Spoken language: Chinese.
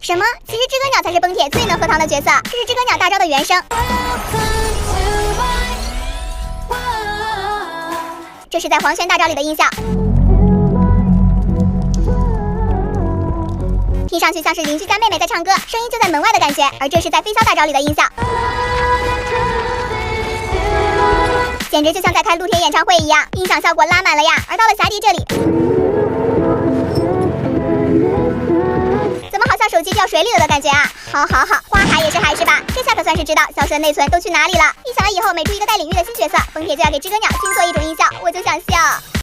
什么？其实知更鸟才是崩铁最能喝汤的角色，这是知更鸟大招的原声。这是在黄轩大招里的音效，听上去像是邻居家妹妹在唱歌，声音就在门外的感觉。而这是在飞霄大招里的音效，简直就像在开露天演唱会一样，音响效果拉满了呀。而到了霞蝶这里，怎么好像手机掉水里了的感觉啊？好，花海也是海是吧？这下可算是知道萧瑟内存都去哪里了。一想到以后每出一个带领域的新角色，崩铁就要给知更鸟新做一种音效，我就想笑。